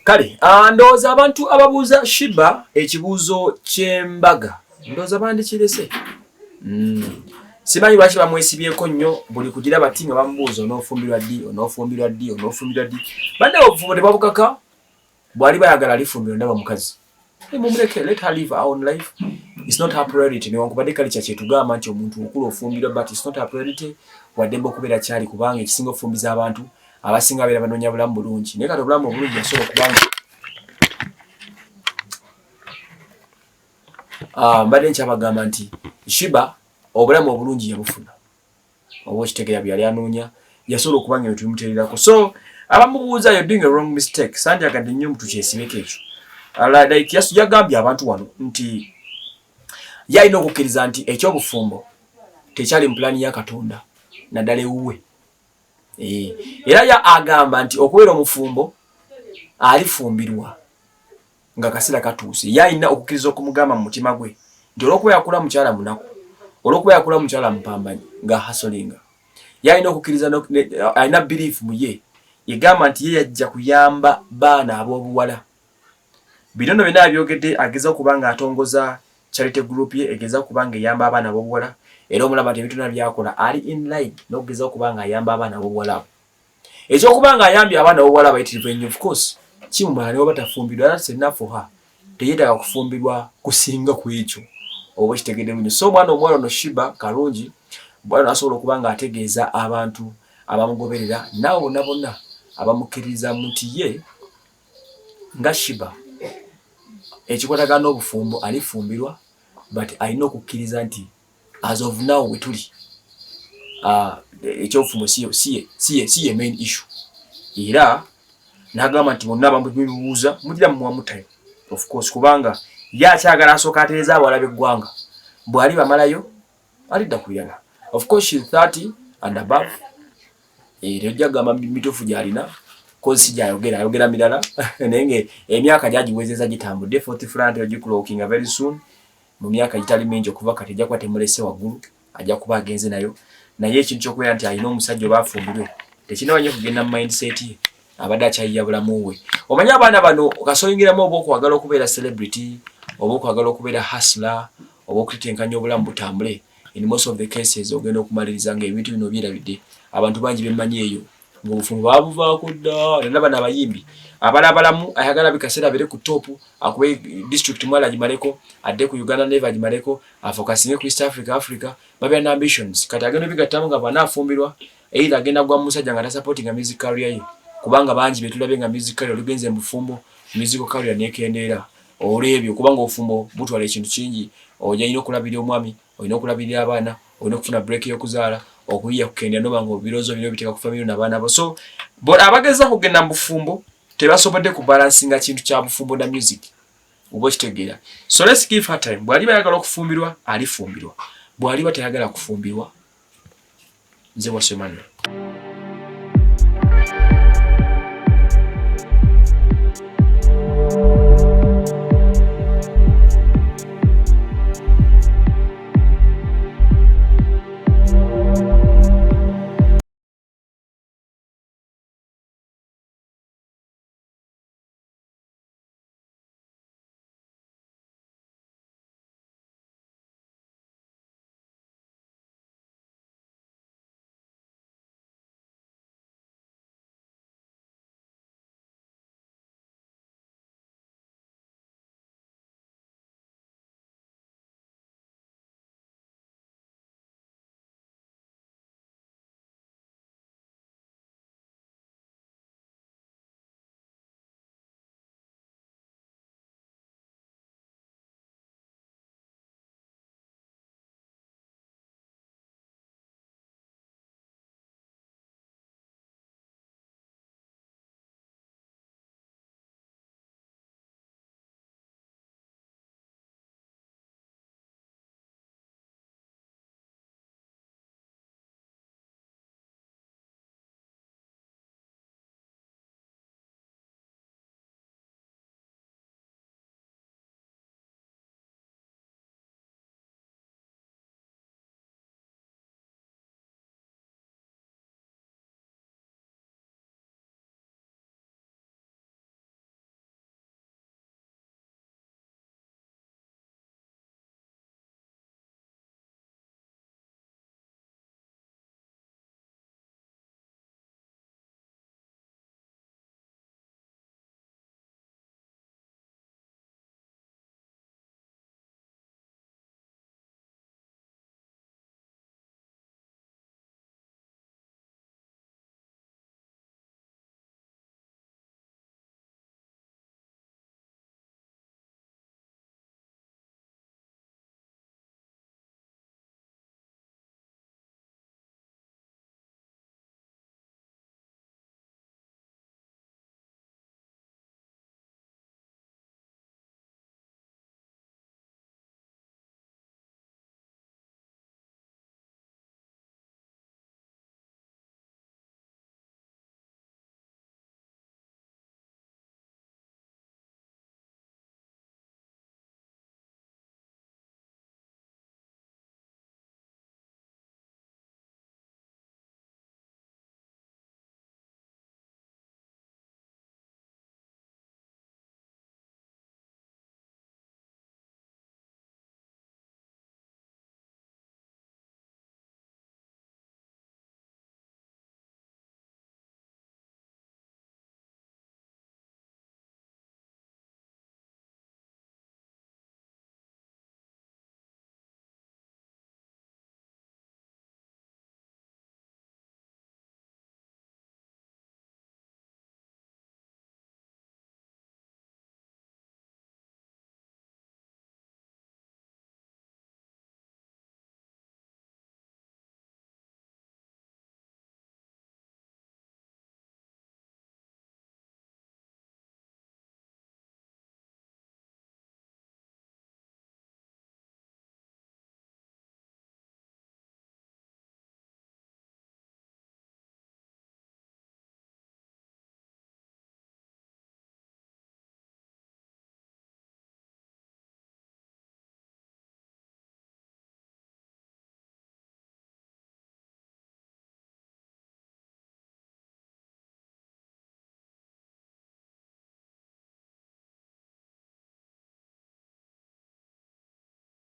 Kale ndowooza abantu ababuuza Shiba ekibuuzo ky'embaga ndowooza bandikirese. Simanyi lwaki bamwesibyeko nnyo buli kugira bati nga bamubuuza onoofumbirwa ddi. Bande obufumbo tebabukaka bw'ali bayagala alifumbirwa ndaba mukazi. Mumuleke, let her live her own life. It's not her priority. Newankubadde kalicha kyetugamba nti omuntu okulu ofumbirwa, but it's not her priority. Wadde okubeera kyali kubanga ekisinga ofumbiza abantu abasinga beera banoonya bulamu bulungi. Naye kati obulamu obulungi asobola kubanga mbadde nkyabagamba nti Shiba obulamu obulungi yabufuna. Oba okitegeera byali anoonya yasobola okubanga ebintu bimuteererako. So abamubuuza you're doing a wrong mistake. Sandyagadde nnyo omuntu kyesibeko ekyo. Like yagambye abantu wano nti yalina okukkiriza nti ekyobufumbo tekyali mu pulaani ya Katonda naddala ewuwe. Era agamba nti okubeera omufumbo alifumbirwa nga kaseera katuuse. Yalina okukkiriza okumugamba mu mutima gwe nti olw'okuba yakula mukyala munaku, olw'okuba yakula mukyala mpambanyi nga hasolinga, yalina okukkiriza alina belief mu ye. Yegamba nti ye yajja kuyamba baana ab'obuwala. Binono byonna byogedde ageza okubanga atongoza charity group ye, egeza okubanga eyamba abaana ab'obuwala. Era omulaba nti ebintu byonna byakola ali in line n'okugeza okubanga ayamba abaana ab'obuwala. Ekyokubanga ayambye abaana ab'obuwala abayitirivu ennyo, of course kimumala ne batafumbirwa. That's enough for her. Teyeetaaga kufumbirwa kusinga ku ekyo oba kitegedde nnyo. So omwana omuwala ono Shiba kalungi bwana asobola okubanga ategeeza abantu abamugoberera naawe bonna bonna abamukkiririza nti ye nga Shiba ekikwatagana n'obufumbo alifumbirwa, but alina okukkiriza nti as of now we tuli ekyobufumbo si ye main issue. Era n'agamba nti bonna abamubuuza mugira mumutayo, of course, kubanga ye akyagala asooka atereeza abawala b'eggwanga. Bw'ali bamalayo alidda ku birala. Of course she's 30 and above. Tejja gamba mituufu gy'alina kozi ayogera mirala naye emyaka gyagiwezeza gitambudde 40 ogikulokinga very soon. Mu myaka gitali mingi okuva kati ajja kuba temulese waggulu, ajja kuba agenze nayo. Naye ekintu ky'okubeera nti alina omusajja oba afumbirwe tekinawa nnyo kugenda mu mindset ye, abadde akyayiya bulamu we. Omanyi abaana bano kasoyingiramu oba okwagala okubeera celebrity, oba okwagala okubeera hustler, oba okutetenkanya obulamu butambule. In most of the cases ogenda okumaliriza ng'ebintu bino byerabidde abantu bangi bemmanyi eyo ng'obufumbo babuvaako dda. Era bano abayimbi abalabalamu ayagala bikaseera bere ku top, akube district mwala agimaleko, adde ku Uganda Never agimaleko, afokasinge ku East Africa babya na ambitions. Kati agenda bigattamu nga banaafumbirwa either agenda gwa musajja nga tasupportinga music career ye, kubanga bangi betulabe nga music career olugenze mu bufumbo musical career nekendeera olw'ebyo, kubanga obufumbo butwala ekintu kingi. Olina okulabirira omwami, olina okulabirira abaana, olina okufuna break y'okuzaala, okuyiya kukendera noba nga ebirozo bino biteeka ku family n'abaana bo. So abageza kugenda mu bufumbo tebasobodde kubalansinga kintu kya bufumbo na music oba kitegeera. So let's give her time. Bw'aliba ayagala okufumbirwa alifumbirwa, bw'aliba tayagala kufumbirwa nze Bossemana.